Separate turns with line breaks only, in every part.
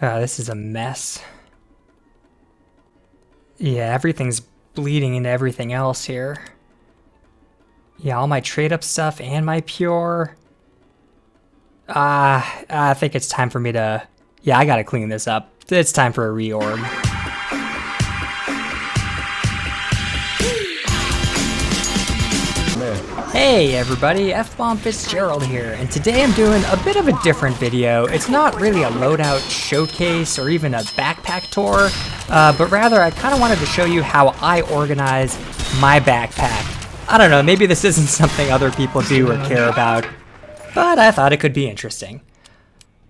This is a mess. Yeah, everything's bleeding into everything else here. Yeah, all my trade-up stuff and my pure. I think it's time for me to... Yeah, I gotta clean this up. It's time for a reorg. Hey everybody, F-Bomb Fitzgerald here, and today I'm doing a bit of a different video. It's not really a loadout showcase or even a backpack tour, but rather I kind of wanted to show you how I organize my backpack. I don't know, maybe this isn't something other people do or care about, but I thought it could be interesting.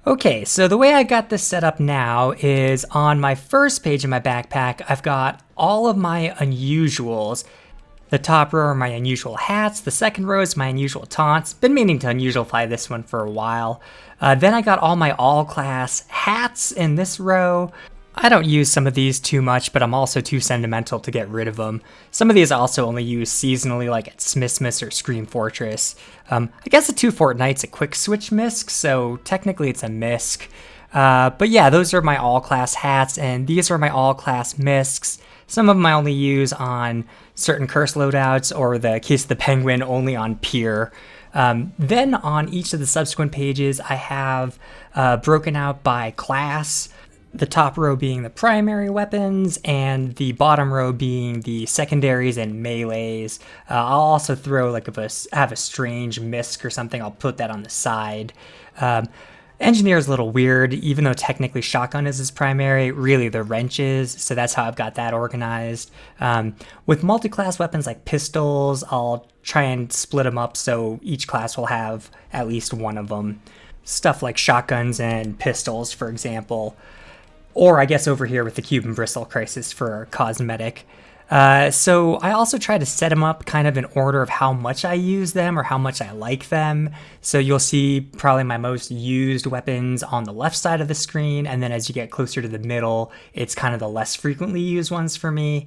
Okay, so the way I got this set up now is on my first page of my backpack, I've got all of my unusuals. The top row are my unusual hats, the second row is my unusual taunts. Been meaning to unusualify this one for a while. Then I got all my all-class hats in this row. I don't use some of these too much, but I'm also too sentimental to get rid of them. Some of these I also only use seasonally, like at Smithsmith or Scream Fortress. I guess the 2 Fortnite's a quick switch misc, so technically it's a misc. But yeah, those are my all-class hats, and these are my all-class miscs. Some of them I only use on certain curse loadouts, or the case of the penguin, only on Pier. Then on each of the subsequent pages, I have broken out by class. The top row being the primary weapons, and the bottom row being the secondaries and melees. I'll also throw, like, if I have a strange misc or something, I'll put that on the side. Engineer is a little weird, even though technically shotgun is his primary, really the wrenches, so that's how I've got that organized. With multi-class weapons like pistols, I'll try and split them up so each class will have at least one of them. Stuff like shotguns and pistols, for example. Or I guess over here with the Cuban Bristle Crisis for cosmetic. So I also try to set them up kind of in order of how much I use them or how much I like them. So you'll see probably my most used weapons on the left side of the screen, and then as you get closer to the middle, it's kind of the less frequently used ones for me.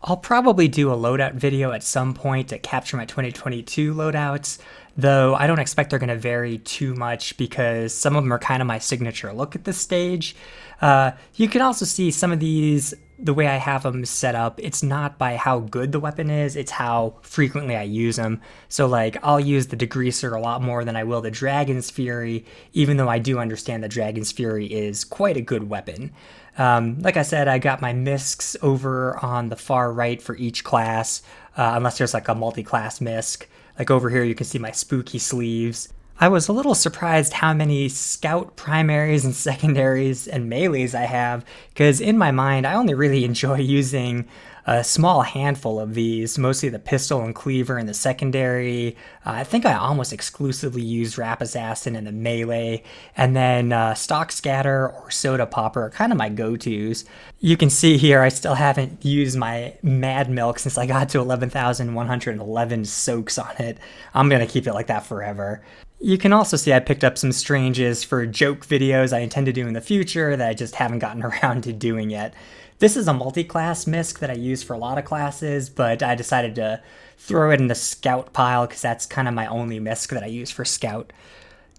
I'll probably do a loadout video at some point to capture my 2022 loadouts, though I don't expect they're going to vary too much because some of them are kind of my signature look at this stage. You can also see some of these, the way I have them set up, it's not by how good the weapon is, it's how frequently I use them. So like, I'll use the Degreaser a lot more than I will the Dragon's Fury, even though I do understand the Dragon's Fury is quite a good weapon. Like I said, I got my miscs over on the far right for each class, unless there's like a multi-class misc. Like over here you can see my spooky sleeves. I was a little surprised how many scout primaries and secondaries and melees I have, because in my mind I only really enjoy using a small handful of these, mostly the pistol and cleaver in the secondary. I think I almost exclusively use Rap Assassin in the melee, and then Stock Scatter or Soda Popper are kind of my go-tos. You can see here I still haven't used my Mad Milk since I got to 11,111 soaks on it. I'm going to keep it like that forever. You can also see I picked up some stranges for joke videos I intend to do in the future that I just haven't gotten around to doing yet. This is a multi-class misc that I use for a lot of classes, but I decided to throw it in the Scout pile because that's kind of my only misc that I use for Scout.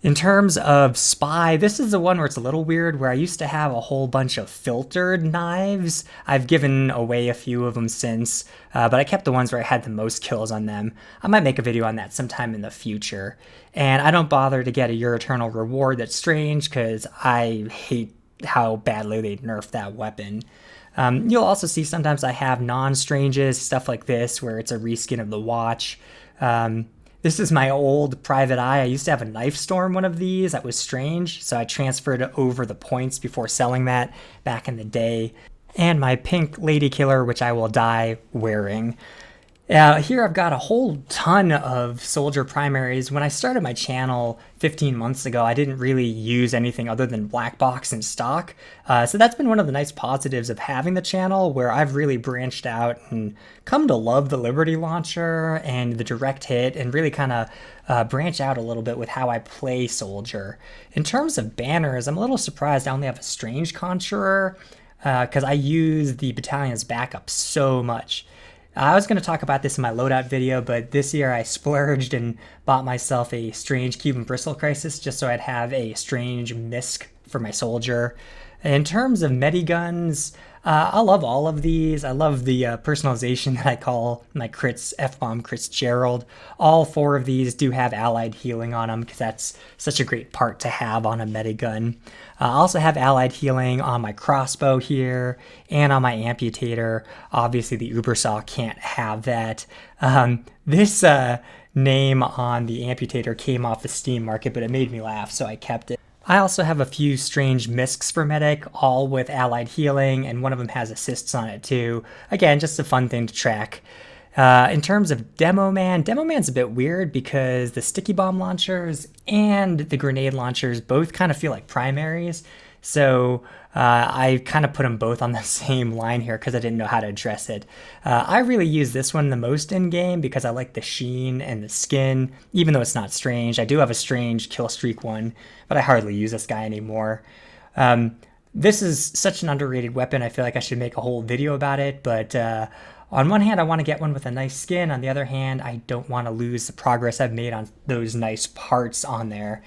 In terms of Spy, this is the one where it's a little weird, where I used to have a whole bunch of filtered knives. I've given away a few of them since, but I kept the ones where I had the most kills on them. I might make a video on that sometime in the future. And I don't bother to get a Your Eternal Reward that's strange, because I hate how badly they nerfed that weapon. You'll also see sometimes I have non-stranges, stuff like this, where it's a reskin of the watch. This is my old Private Eye. I used to have a Knife Storm one of these that was strange, so I transferred over the points before selling that back in the day. And my pink Lady Killer, which I will die wearing. Here I've got a whole ton of soldier primaries. When I started my channel 15 months ago, I didn't really use anything other than black box and stock. So that's been one of the nice positives of having the channel, where I've really branched out and come to love the Liberty Launcher and the direct hit, and really kind of branch out a little bit with how I play soldier. In terms of banners, I'm a little surprised I only have a Strange Conjurer, because I use the battalion's backup so much. I was going to talk about this in my loadout video, but this year I splurged and bought myself a strange Cuban Bristle Crisis just so I'd have a strange misc for my soldier. In terms of Mediguns, I love all of these. I love the personalization that I call my crits, F-Bomb Crits Gerald. All 4 of these do have allied healing on them because that's such a great part to have on a Medigun. I also have allied healing on my crossbow here and on my amputator. Obviously the Ubersaw can't have that. This name on the amputator came off the Steam market, but it made me laugh, so I kept it. I also have a few strange miscs for medic, all with allied healing, and one of them has assists on it too. Again, just a fun thing to track. In terms of Demoman's a bit weird because the sticky bomb launchers and the grenade launchers both kind of feel like primaries. So I kind of put them both on the same line here because I didn't know how to address it. I really use this one the most in game because I like the sheen and the skin, even though it's not strange. I do have a strange kill streak one, but I hardly use this guy anymore. This is such an underrated weapon. I feel like I should make a whole video about it, but on one hand, I want to get one with a nice skin. On the other hand, I don't want to lose the progress I've made on those nice parts on there.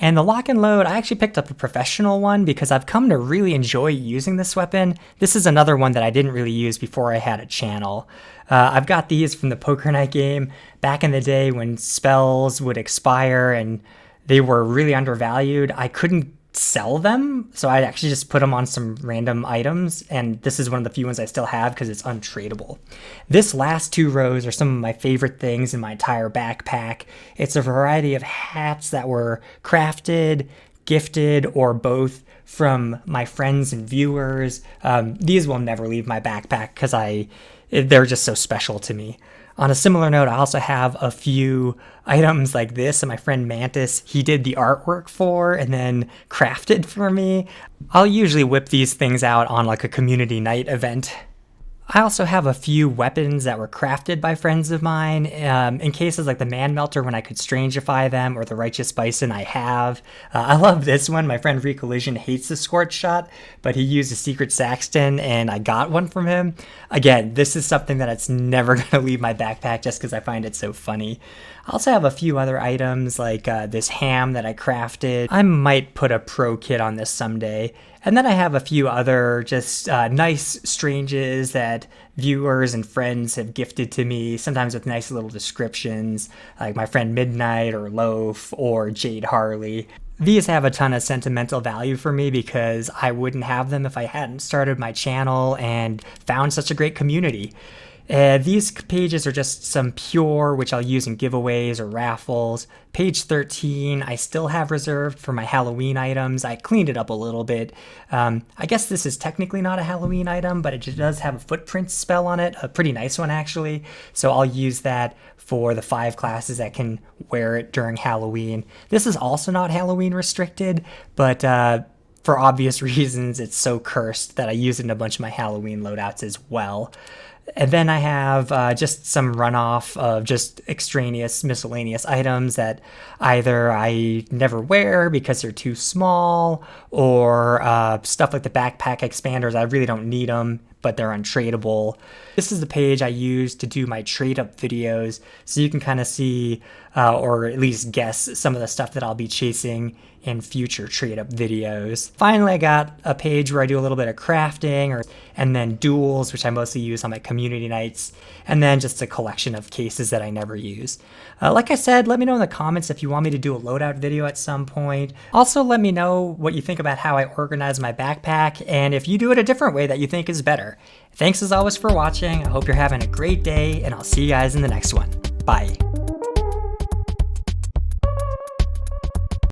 And the lock and load, I actually picked up a professional one because I've come to really enjoy using this weapon. This is another one that I didn't really use before I had a channel. I've got these from the Poker Night game back in the day when spells would expire and they were really undervalued. I couldn't sell them, so I actually just put them on some random items, and this is one of the few ones I still have because it's untradeable. This last 2 rows are some of my favorite things in my entire backpack. It's a variety of hats that were crafted, gifted, or both from my friends and viewers. These will never leave my backpack because they're just so special to me. On a similar note, I also have a few items like this that my friend Mantis, he did the artwork for and then crafted for me. I'll usually whip these things out on like a community night event. I also have a few weapons that were crafted by friends of mine in cases like the Man Melter when I could strangify them, or the Righteous Bison I have. I love this one. My friend Recollision hates the Scorch Shot, but he used a Secret Saxton and I got one from him. Again, this is something that it's never going to leave my backpack just because I find it so funny. I also have a few other items like this ham that I crafted. I might put a pro kit on this someday. And then I have a few other just nice stranges that viewers and friends have gifted to me, sometimes with nice little descriptions, like my friend Midnight or Loaf or Jade Harley. These have a ton of sentimental value for me because I wouldn't have them if I hadn't started my channel and found such a great community. These pages are just some pure, which I'll use in giveaways or raffles. Page 13, I still have reserved for my Halloween items. I cleaned it up a little bit. I guess this is technically not a Halloween item, but it does have a footprint spell on it, a pretty nice one actually. So I'll use that for the 5 classes that can wear it during Halloween. This is also not Halloween restricted, but for obvious reasons, it's so cursed that I use it in a bunch of my Halloween loadouts as well. And then I have just some runoff of just extraneous miscellaneous items that either I never wear because they're too small, or stuff like the backpack expanders. I really don't need them, but they're untradeable. This is the page I use to do my trade up videos, so you can kind of see or at least guess some of the stuff that I'll be chasing in future trade up videos. Finally, I got a page where I do a little bit of crafting, and then duels, which I mostly use on my community nights, and then just a collection of cases that I never use. Like I said, let me know in the comments if you want me to do a loadout video at some point. Also, let me know what you think about how I organize my backpack, and if you do it a different way that you think is better. Thanks as always for watching. I hope you're having a great day, and I'll see you guys in the next one. Bye.